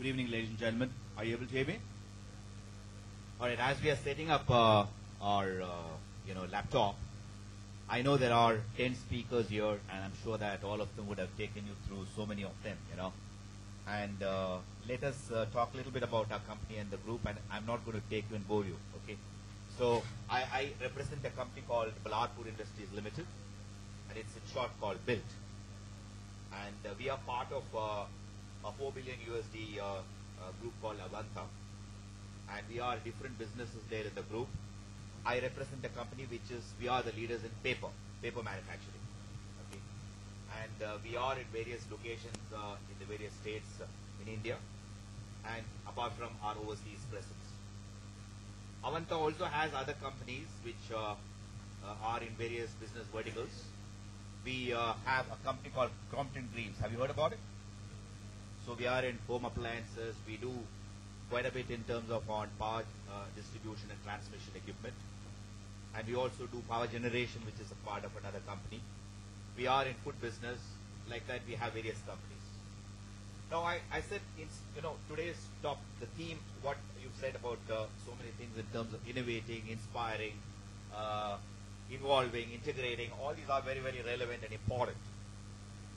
Good evening, ladies and gentlemen. Are you able to hear me? All right. As we are setting up our laptop, I know there are 10 speakers here, and I'm sure that all of them would have taken you through so many of them. And let us talk a little bit about our company and the group. And I'm not going to take you and bore you. Okay. So I represent a company called Ballarpur Industries Limited, and it's in short called BILT. And we are part of a $4 billion USD group called Avanta, and we are different businesses there in the group. I represent a company we are the leaders in paper manufacturing. Okay, and we are in various locations in the various states in India, and apart from our overseas presence. Avanta also has other companies which are in various business verticals. We have a company called Crompton Greaves. Have you heard about it? So we are in home appliances. We do quite a bit in terms of on power distribution and transmission equipment. And we also do power generation, which is a part of another company. We are in food business. Like that, we have various companies. Now, I said, today's the theme, what you've said about so many things in terms of innovating, inspiring, involving, integrating, all these are very, very relevant and important.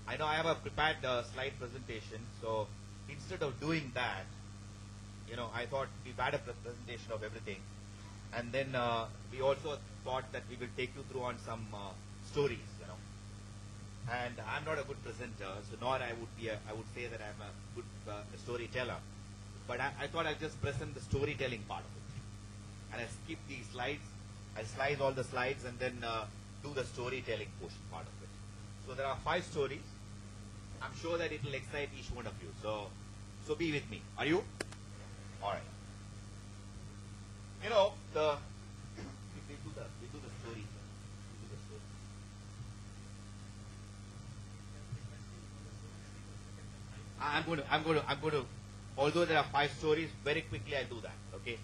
I know I have a prepared slide presentation, so instead of doing that, I thought we've had a presentation of everything. And then we also thought that we will take you through on some stories, And I'm not a good presenter, so nor I would say that I'm a good storyteller. But I thought I'd just present the storytelling part of it. And I skip the slides. I slice all the slides and then do the storytelling portion part of it. So there are 5 stories. I'm sure that it will excite each one of you. So be with me. Are you? All right. We do the story. I'm going to. Although there are 5 stories, very quickly I'll do that. Okay.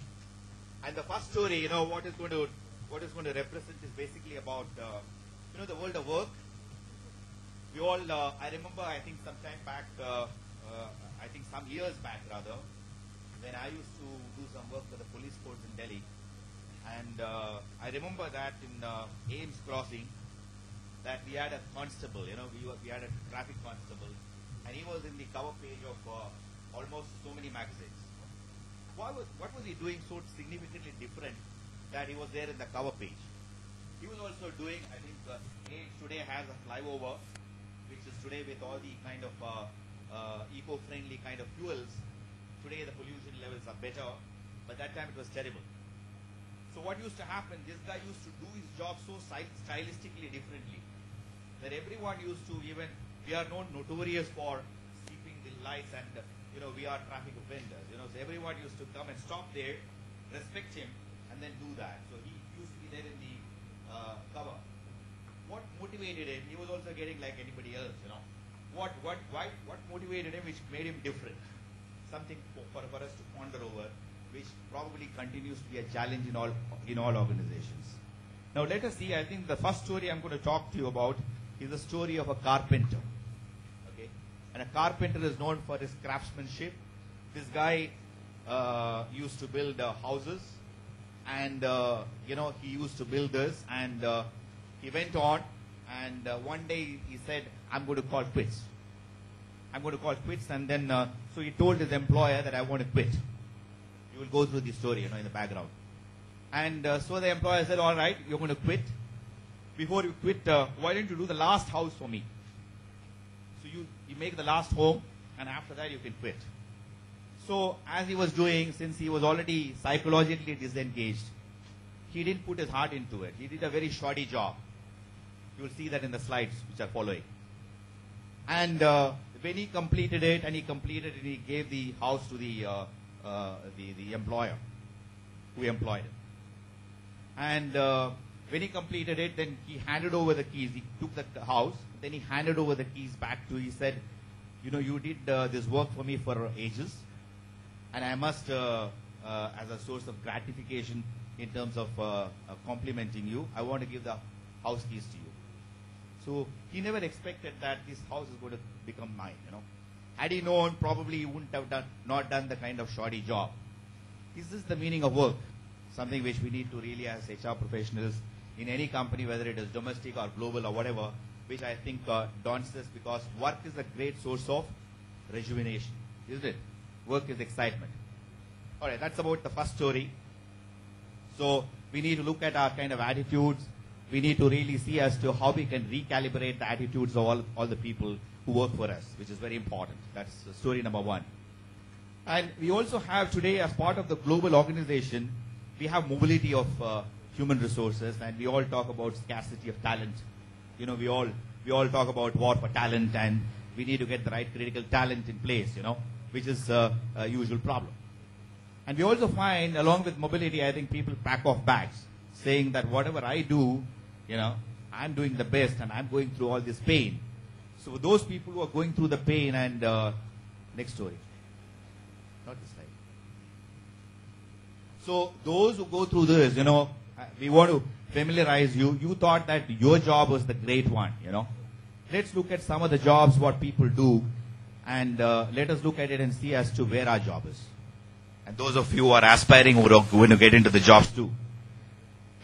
And the first story, what is going to represent is basically about the world of work. We all, I remember, I think some time back, I think some years back rather, when I used to do some work for the police force in Delhi. And I remember that in Ames Crossing, that we had a constable, we had a traffic constable, and he was in the cover page of almost so many magazines. What was he doing so significantly different that he was there in the cover page? He was also doing, I think, Ames today has a flyover, which is today with all the kind of eco-friendly kind of fuels. Today the pollution levels are better, but that time it was terrible. So what used to happen, this guy used to do his job so stylistically differently that everyone used to, even, we are known notorious for keeping the lights and, we are traffic offenders, so everyone used to come and stop there, respect him, and then do that. So he used to be there in the cover. What motivated him? He was also getting like anybody else, What motivated him, which made him different? Something for us to ponder over, which probably continues to be a challenge in all organizations. Now let us see. I think the first story I'm going to talk to you about is the story of a carpenter. Okay, and a carpenter is known for his craftsmanship. This guy used to build houses, and he used to build this, and he went on, and one day he said, "I'm going to call quits. I'm going to call quits," and then so he told his employer that I want to quit. You will go through the story, in the background. And so the employer said, "All right, you're going to quit. Before you quit, why don't you do the last house for me? So you make the last home, and after that you can quit." So as he was doing, since he was already psychologically disengaged, he didn't put his heart into it. He did a very shoddy job. You will see that in the slides which are following. And when he completed it, and he gave the house to the employer who employed him. And when he completed it, then he handed over the keys. He took the house, then he handed over the keys back to. He said, "You did this work for me for ages, and I must, as a source of gratification in terms of complimenting you, I want to give the house keys to you." So he never expected that this house is going to become mine, Had he known, probably he wouldn't have not done the kind of shoddy job. Is this the meaning of work? Something which we need to really, as HR professionals in any company, whether it is domestic or global or whatever, which I think daunts this, because work is a great source of rejuvenation, isn't it? Work is excitement. All right, that's about the first story. So we need to look at our kind of attitudes. We need to really see as to how we can recalibrate the attitudes of all the people who work for us, which is very important. That's story number one. And we also have today, as part of the global organization, we have mobility of human resources, and we all talk about scarcity of talent. You know, we all talk about war for talent, and we need to get the right critical talent in place, you know, which is a usual problem. And we also find, along with mobility, I think people pack off bags, saying that whatever I do, you know, I'm doing the best, and I'm going through all this pain. So those people who are going through the pain, and next story. Not this slide. So those who go through this, you know, we want to familiarize you. You thought that your job was the great one, you know. Let's look at some of the jobs, what people do, and let us look at it and see as to where our job is. And those of you who are aspiring, who are going to get into the jobs too.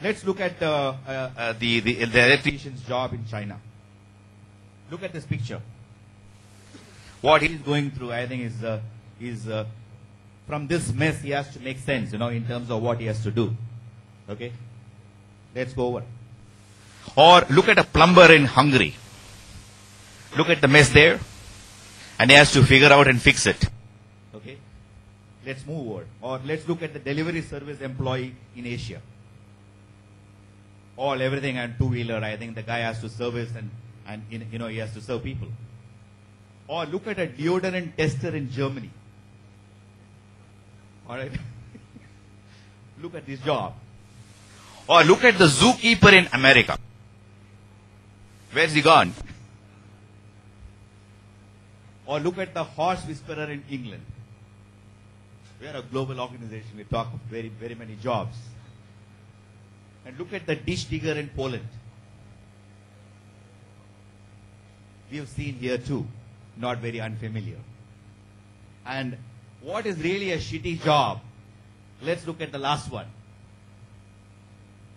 Let's look at the electrician's job in China. Look at this picture. What he's going through, I think, is from this mess, he has to make sense, you know, in terms of what he has to do. Okay? Let's go over. Or look at a plumber in Hungary. Look at the mess there. And he has to figure out and fix it. Okay? Let's move over. Or let's look at the delivery service employee in Asia. All, everything and two-wheeler, I think the guy has to service and you know, he has to serve people. Or look at a deodorant tester in Germany. All right? Look at this job. Or look at the zookeeper in America. Where's he gone? Or look at the horse whisperer in England. We are a global organization. We talk of very, very many jobs. And look at the dish digger in Poland. We have seen here too. Not very unfamiliar. And what is really a shitty job? Let's look at the last one.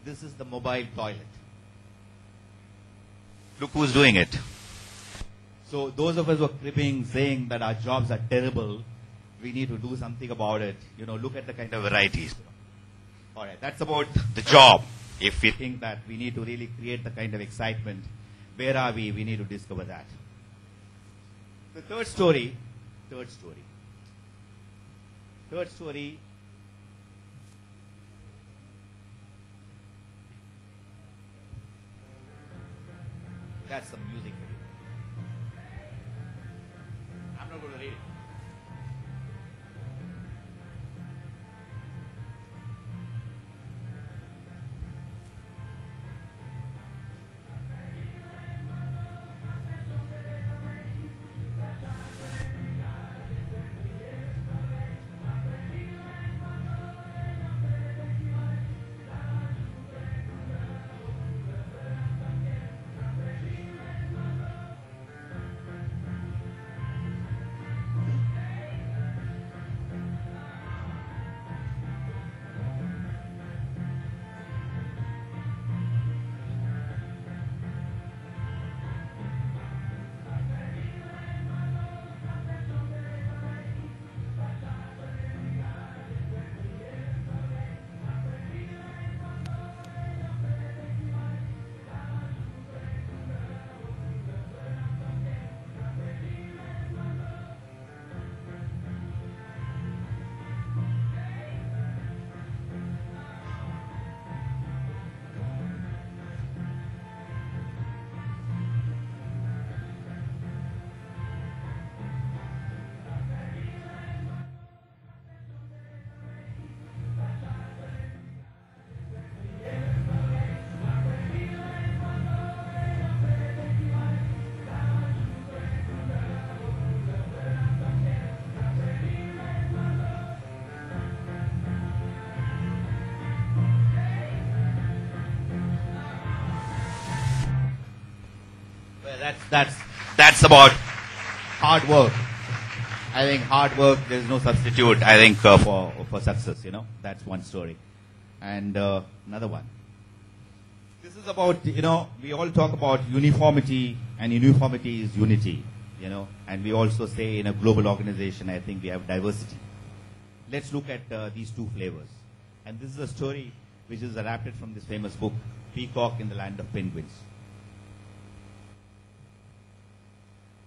This is the mobile toilet. Look who's doing it. So those of us who are cribbing, saying that our jobs are terrible, we need to do something about it. You know, look at the kind of varieties. All right, that's about the job. If we think that we need to really create the kind of excitement, where are we? We need to discover that. The third story. That's some music for you. I'm not going to read it. That's about hard work. I think hard work, there's no substitute, I think, for success, you know. That's one story. And another one. This is about, you know, we all talk about uniformity, and uniformity is unity, you know. And we also say in a global organization, I think we have diversity. Let's look at these two flavors. And this is a story which is adapted from this famous book, Peacock in the Land of Penguins.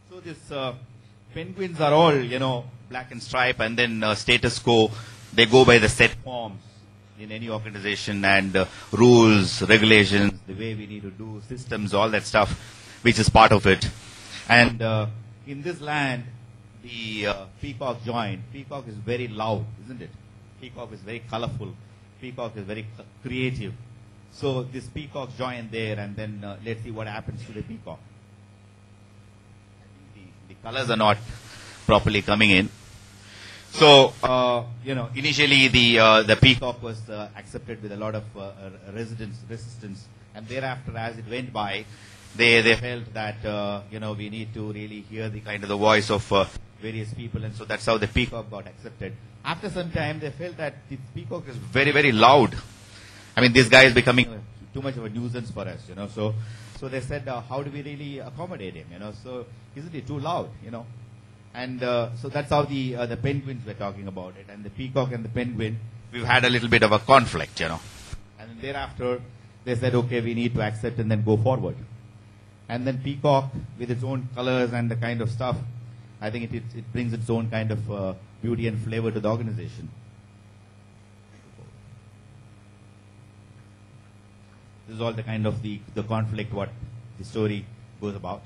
So this penguins are all, you know, black and stripe, and then status quo. They go by the set forms in any organization, and rules, regulations, the way we need to do systems, all that stuff, which is part of it. And in this land, the peacock joined. Peacock is very loud, isn't it? Peacock is very colorful. Peacock is very creative. So this peacock joined there, and then let's see what happens to the peacock. I think the colors are not properly coming in. So, you know, initially the peacock was accepted with a lot of resistance, and thereafter, as it went by, they felt that, you know, we need to really hear the kind of the voice of various people, and so that's how the peacock got accepted. After some time, they felt that the peacock is very, very loud. I mean, this guy is becoming too much of a nuisance for us, you know. So they said, how do we really accommodate him, you know? So isn't he too loud, you know? And so that's how the penguins were talking about it. And the peacock and the penguin, we've had a little bit of a conflict, you know. And then thereafter, they said, okay, we need to accept and then go forward. And then peacock, with its own colors and the kind of stuff, I think it brings its own kind of beauty and flavor to the organization. This is all the kind of the conflict, what the story goes about.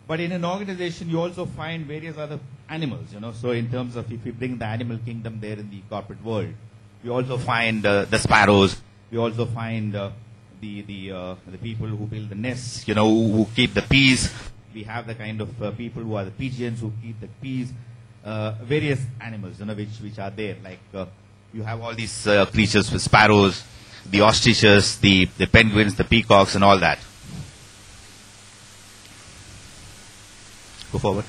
But in an organization, you also find various other animals, you know. So in terms of, if you bring the animal kingdom there in the corporate world, you also find the sparrows. You also find the people who build the nests, you know, who keep the peas. We have the kind of people who are the pigeons who keep the peas. Various animals, you know, which are there. Like you have all these creatures, with sparrows, the ostriches, the penguins, the peacocks, and all that. Go forward.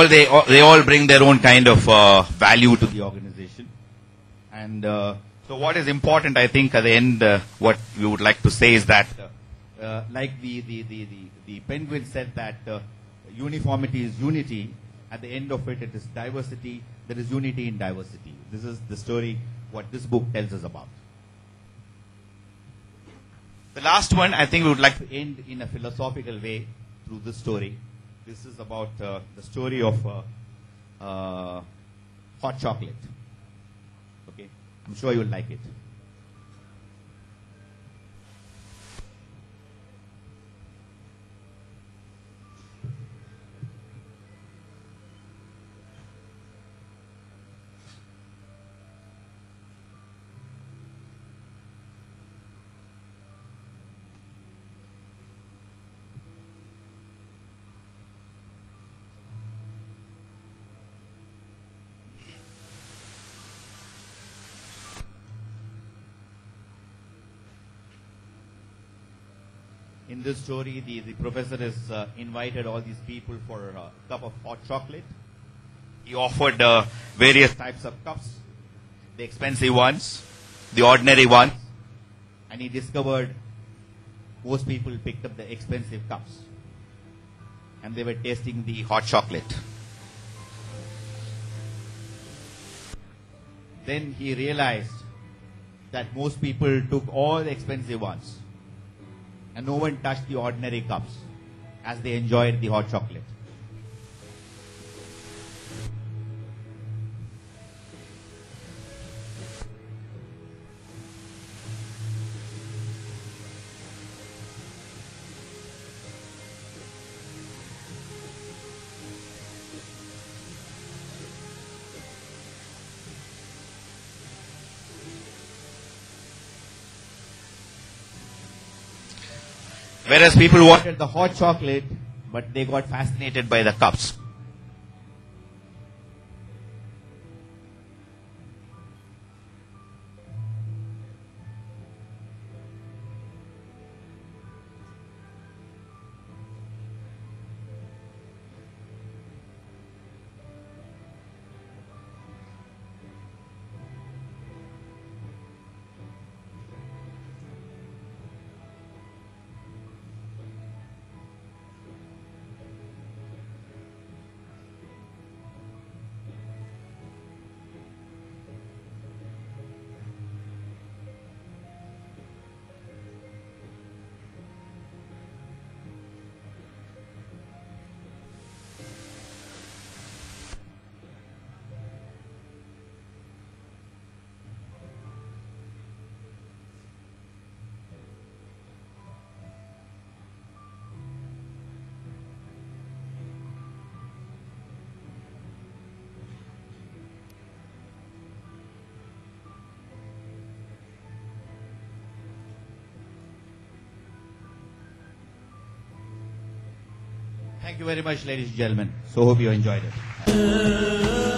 They all bring their own kind of value to the organization. And so what is important, I think, at the end, what we would like to say is that, like the penguin said that uniformity is unity. At the end of it, it is diversity. There is unity in diversity. This is the story, what this book tells us about. The last one, I think we would like to end in a philosophical way through this story. This is about the story of hot chocolate. Okay, I'm sure you'll like it. In this story, the professor has invited all these people for a cup of hot chocolate. He offered various types of cups, the expensive ones, the ordinary ones, and he discovered most people picked up the expensive cups, and they were tasting the hot chocolate. Then he realized that most people took all the expensive ones, and no one touched the ordinary cups as they enjoyed the hot chocolate. Whereas people wanted the hot chocolate, but they got fascinated by the cups. Thank you very much, ladies and gentlemen. So hope you enjoyed it.